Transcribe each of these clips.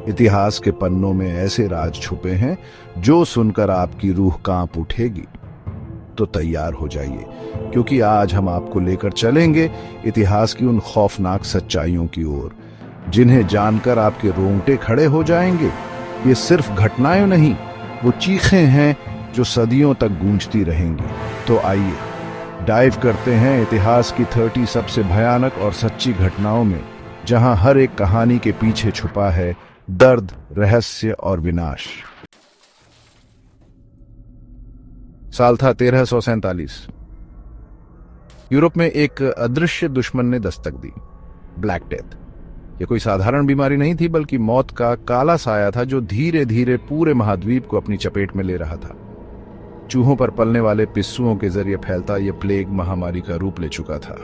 इतिहास के पन्नों में ऐसे राज छुपे हैं जो सुनकर आपकी रूह कांप उठेगी। तो तैयार हो जाइए, क्योंकि आज हम आपको लेकर चलेंगे इतिहास की उन खौफनाक सच्चाइयों की ओर जिन्हें जानकर आपके रोंगटे खड़े हो जाएंगे। ये सिर्फ घटनाएं नहीं, वो चीखें हैं जो सदियों तक गूंजती रहेंगी। तो आइए डाइव करते हैं इतिहास की 30 सबसे भयानक और सच्ची घटनाओं में, जहां हर एक कहानी के पीछे छुपा है दर्द, रहस्य और विनाश। साल था 1347। यूरोप में एक अदृश्य दुश्मन ने दस्तक दी, ब्लैक डेथ। यह कोई साधारण बीमारी नहीं थी, बल्कि मौत का काला साया था जो धीरे धीरे पूरे महाद्वीप को अपनी चपेट में ले रहा था। चूहों पर पलने वाले पिस्सुओं के जरिए फैलता यह प्लेग महामारी का रूप ले चुका था।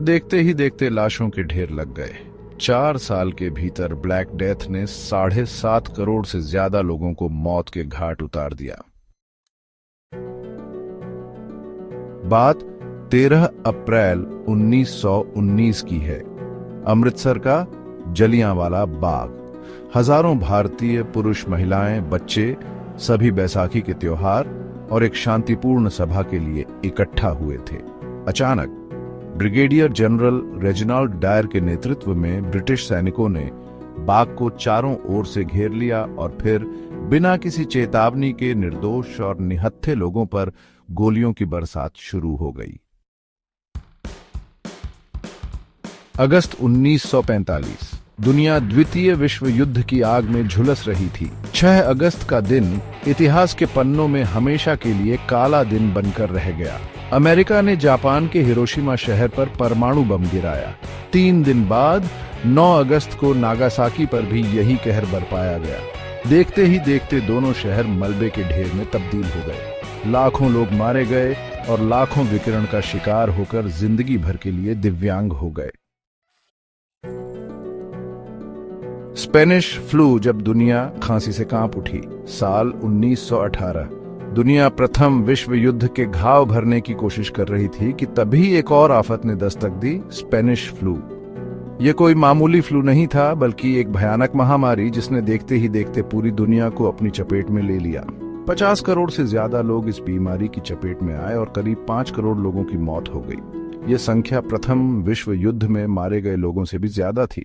देखते ही देखते लाशों के ढेर लग गए। 4 साल के भीतर ब्लैक डेथ ने 7.5 करोड़ से ज्यादा लोगों को मौत के घाट उतार दिया। बात 13 अप्रैल 1919 की है। अमृतसर का जलियांवाला बाग। हजारों भारतीय पुरुष, महिलाएं, बच्चे सभी बैसाखी के त्योहार और एक शांतिपूर्ण सभा के लिए इकट्ठा हुए थे। अचानक ब्रिगेडियर जनरल रेजिनाल्ड डायर के नेतृत्व में ब्रिटिश सैनिकों ने बाग को चारों ओर से घेर लिया और फिर बिना किसी चेतावनी के निर्दोष और निहत्थे लोगों पर गोलियों की बरसात शुरू हो गई। अगस्त 1945। दुनिया द्वितीय विश्व युद्ध की आग में झुलस रही थी। 6 अगस्त का दिन इतिहास के पन्नों में हमेशा के लिए काला दिन बनकर रह गया। अमेरिका ने जापान के हिरोशिमा शहर पर परमाणु बम गिराया। 3 दिन बाद 9 अगस्त को नागासाकी पर भी यही कहर बरपाया गया। देखते ही देखते दोनों शहर मलबे के ढेर में तब्दील हो गए। लाखों लोग मारे गए और लाखों विकिरण का शिकार होकर जिंदगी भर के लिए दिव्यांग हो गए। स्पेनिश फ्लू जब दुनिया खांसी से कांप उठी। साल 1918। दुनिया प्रथम विश्व युद्ध के घाव भरने की कोशिश कर रही थी कि तभी एक और आफत ने दस्तक दी, स्पेनिश फ्लू। यह कोई मामूली फ्लू नहीं था, बल्कि एक भयानक महामारी जिसने देखते ही देखते पूरी दुनिया को अपनी चपेट में ले लिया। 50 करोड़ से ज्यादा लोग इस बीमारी की चपेट में आए और करीब 5 करोड़ लोगों की मौत हो गई। यह संख्या प्रथम विश्व युद्ध में मारे गए लोगों से भी ज्यादा थी।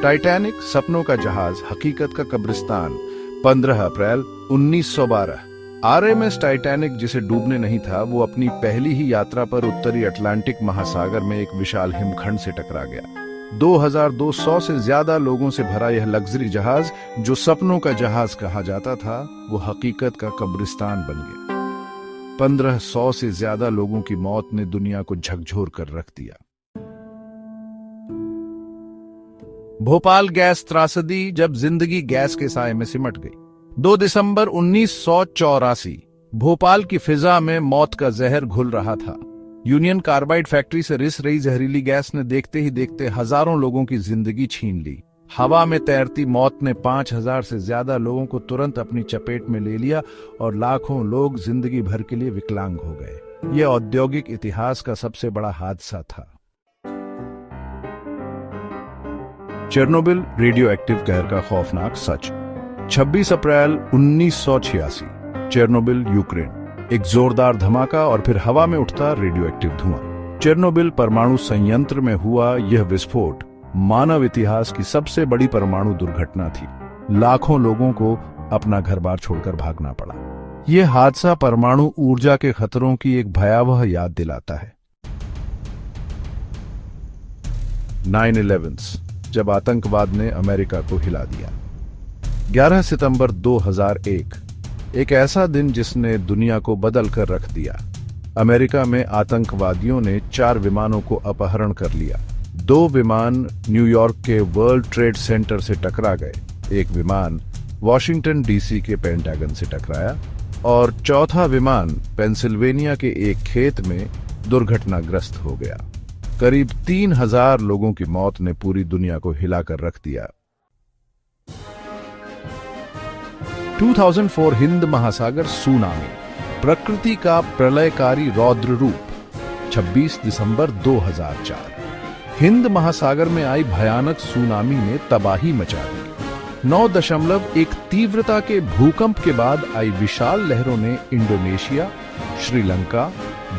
टाइटैनिक, सपनों का जहाज, हकीकत का कब्रिस्तान। 15 अप्रैल 1912। आरएमएस टाइटैनिक, जिसे डूबने नहीं था, वो अपनी पहली ही यात्रा पर उत्तरी अटलांटिक महासागर में एक विशाल हिमखंड से टकरा गया। 2200 से ज्यादा लोगों से भरा यह लग्जरी जहाज, जो सपनों का जहाज कहा जाता था, वो हकीकत का कब्रिस्तान बन गया। 1500 से ज्यादा लोगों की मौत ने दुनिया को झकझोर कर रख दिया। भोपाल गैस त्रासदी, जब जिंदगी गैस के साए में सिमट गई। 2 दिसंबर 1984। भोपाल की फिजा में मौत का जहर घुल रहा था। यूनियन कार्बाइड फैक्ट्री से रिस रही जहरीली गैस ने देखते ही देखते हजारों लोगों की जिंदगी छीन ली। हवा में तैरती मौत ने 5000 से ज्यादा लोगों को तुरंत अपनी चपेट में ले लिया और लाखों लोग जिंदगी भर के लिए विकलांग हो गए। यह औद्योगिक इतिहास का सबसे बड़ा हादसा था। चेरनोबिल रेडियो एक्टिव कहर का खौफनाक सच। 26 अप्रैल 1986। Chernobyl, Ukraine. एक जोरदार धमाका और फिर हवा में उठता रेडियो एक्टिव धुआं। चेरनोबिल परमाणु संयंत्र में हुआ यह विस्फोट मानव इतिहास की सबसे बड़ी परमाणु दुर्घटना थी। लाखों लोगों को अपना घर बार छोड़कर भागना पड़ा। यह हादसा परमाणु ऊर्जा के खतरों की एक भयावह याद दिलाता है। 9/11, जब आतंकवाद ने अमेरिका को हिला दिया। 11 सितंबर 2001, एक ऐसा दिन जिसने दुनिया को बदल कर रख दिया। अमेरिका में आतंकवादियों ने 4 विमानों को अपहरण कर लिया। 2 विमान न्यूयॉर्क के वर्ल्ड ट्रेड सेंटर से टकरा गए, एक विमान वॉशिंगटन डीसी के पेंटागन से टकराया और चौथा विमान पेंसिल्वेनिया के एक खेत में दुर्घटनाग्रस्त हो गया। करीब 3000 लोगों की मौत ने पूरी दुनिया को हिलाकर रख दिया। 2004 हिंद महासागर सुनामी, प्रकृति का प्रलयकारी रौद्र रूप। 26 दिसंबर 2004। हिंद महासागर में आई भयानक सुनामी ने तबाही मचा दी। 9.1 तीव्रता के भूकंप के बाद आई विशाल लहरों ने इंडोनेशिया, श्रीलंका,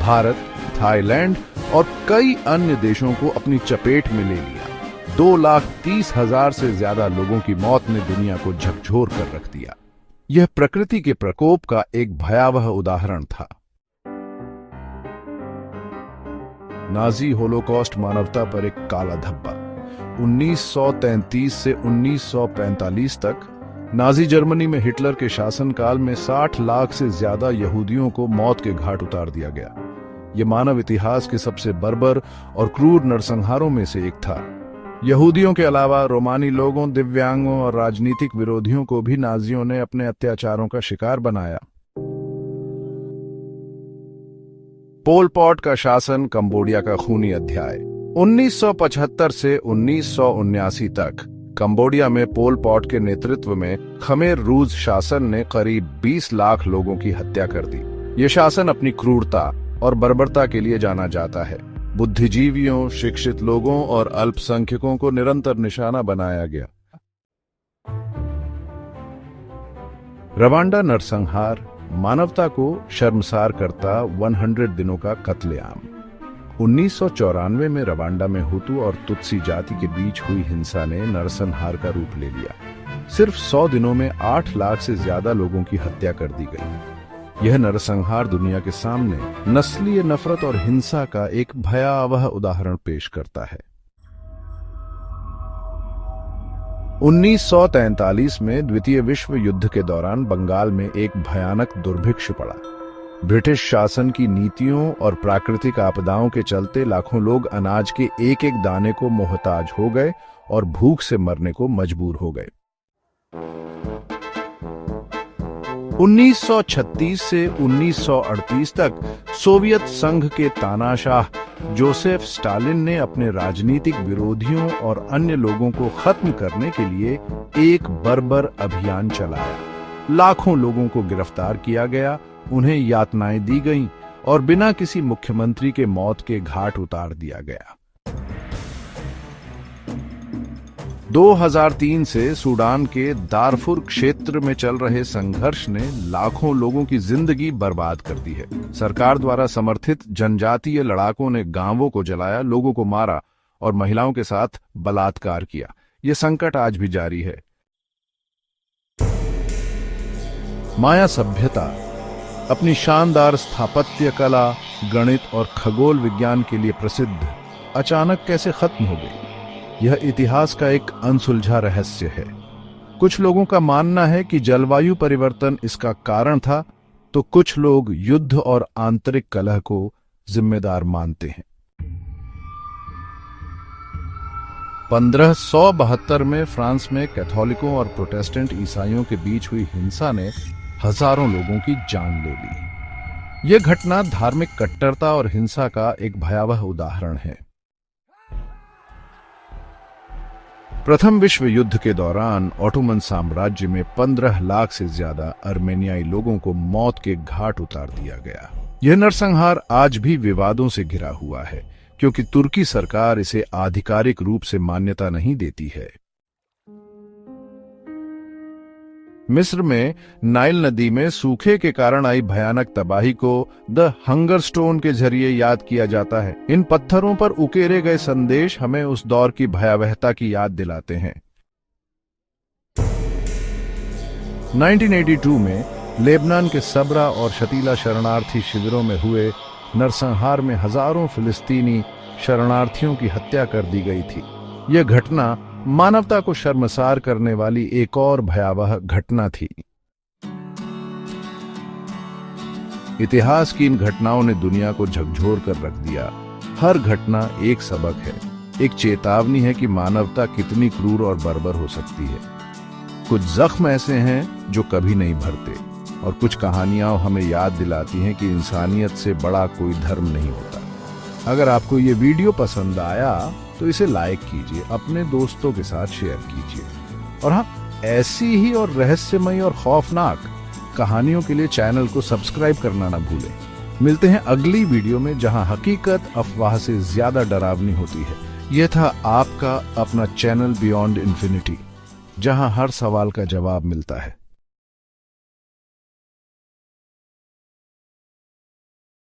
भारत, थाईलैंड और कई अन्य देशों को अपनी चपेट में ले लिया। 2,30,000 से ज्यादा लोगों की मौत ने दुनिया को झकझोर कर रख दिया। यह प्रकृति के प्रकोप का एक भयावह उदाहरण था। नाजी होलोकॉस्ट मानवता पर एक काला धब्बा। 1933 से 1945 तक नाजी जर्मनी में हिटलर के शासनकाल में 60 लाख से ज्यादा यहूदियों को मौत के घाट उतार दिया गया। यह मानव इतिहास के सबसे बर्बर और क्रूर नरसंहारों में से एक था। यहूदियों के अलावा रोमानी लोगों, दिव्यांगों और राजनीतिक विरोधियों को भी नाजियों ने अपने अत्याचारों का शिकार बनाया। पोल पॉट का शासन कंबोडिया का खूनी अध्याय। 1975 से 1979 तक कंबोडिया में पोल पॉट के नेतृत्व में खमेर रूज शासन ने करीब 20 लाख लोगों की हत्या कर दी। यह शासन अपनी क्रूरता और बर्बरता के लिए जाना जाता है। बुद्धिजीवियों, शिक्षित लोगों और अल्पसंख्यकों को निरंतर निशाना बनाया गया। रवांडा नरसंहार मानवता को शर्मसार करता 100 दिनों का कत्लेआम। 1994 में रवांडा में हुतू और तुत्सी जाति के बीच हुई हिंसा ने नरसंहार का रूप ले लिया। सिर्फ 100 दिनों में 8 लाख से ज्यादा लोगों की हत्या कर दी गई। यह नरसंहार दुनिया के सामने नस्लीय नफरत और हिंसा का एक भयावह उदाहरण पेश करता है। 1943 में द्वितीय विश्व युद्ध के दौरान बंगाल में एक भयानक दुर्भिक्ष पड़ा। ब्रिटिश शासन की नीतियों और प्राकृतिक आपदाओं के चलते लाखों लोग अनाज के एक एक दाने को मोहताज हो गए और भूख से मरने को मजबूर हो गए। 1936 से 1938 तक सोवियत संघ के तानाशाह जोसेफ स्टालिन ने अपने राजनीतिक विरोधियों और अन्य लोगों को खत्म करने के लिए एक बर्बर अभियान चलाया। लाखों लोगों को गिरफ्तार किया गया, उन्हें यातनाएं दी गईं और बिना किसी मुख्यमंत्री के मौत के घाट उतार दिया गया। 2003 से सूडान के दारफुर क्षेत्र में चल रहे संघर्ष ने लाखों लोगों की जिंदगी बर्बाद कर दी है। सरकार द्वारा समर्थित जनजातीय लड़ाकों ने गांवों को जलाया, लोगों को मारा और महिलाओं के साथ बलात्कार किया। यह संकट आज भी जारी है। माया सभ्यता अपनी शानदार स्थापत्य कला, गणित और खगोल विज्ञान के लिए प्रसिद्ध अचानक कैसे खत्म हो गई? यह इतिहास का एक अनसुलझा रहस्य है। कुछ लोगों का मानना है कि जलवायु परिवर्तन इसका कारण था, तो कुछ लोग युद्ध और आंतरिक कलह को जिम्मेदार मानते हैं। 1572 में फ्रांस में कैथोलिकों और प्रोटेस्टेंट ईसाइयों के बीच हुई हिंसा ने हजारों लोगों की जान ले ली। यह घटना धार्मिक कट्टरता और हिंसा का एक भयावह उदाहरण है। प्रथम विश्व युद्ध के दौरान ऑटोमन साम्राज्य में 15 लाख से ज्यादा अर्मेनियाई लोगों को मौत के घाट उतार दिया गया। यह नरसंहार आज भी विवादों से घिरा हुआ है, क्योंकि तुर्की सरकार इसे आधिकारिक रूप से मान्यता नहीं देती है। मिस्र में नाइल नदी में सूखे के कारण आई भयानक तबाही को द हंगर स्टोन के जरिए याद किया जाता है। इन पत्थरों पर उकेरे गए संदेश हमें उस दौर की भयावहता की याद दिलाते हैं। 1982 में लेबनान के सबरा और शतीला शरणार्थी शिविरों में हुए नरसंहार में हजारों फिलिस्तीनी शरणार्थियों की हत्या कर दी गई थी। यह घटना मानवता को शर्मसार करने वाली एक और भयावह घटना थी। इतिहास की इन घटनाओं ने दुनिया को झकझोर कर रख दिया। हर घटना एक सबक है, एक चेतावनी है कि मानवता कितनी क्रूर और बर्बर हो सकती है। कुछ जख्म ऐसे हैं जो कभी नहीं भरते, और कुछ कहानियां हमें याद दिलाती हैं कि इंसानियत से बड़ा कोई धर्म नहीं होता। अगर आपको ये वीडियो पसंद आया तो इसे लाइक कीजिए, अपने दोस्तों के साथ शेयर कीजिए, और हाँ, ऐसी ही और रहस्यमयी और खौफनाक कहानियों के लिए चैनल को सब्सक्राइब करना ना भूलें। मिलते हैं अगली वीडियो में, जहां हकीकत अफवाह से ज्यादा डरावनी होती है। यह था आपका अपना चैनल बियॉन्ड इन्फिनिटी, जहां हर सवाल का जवाब मिलता है।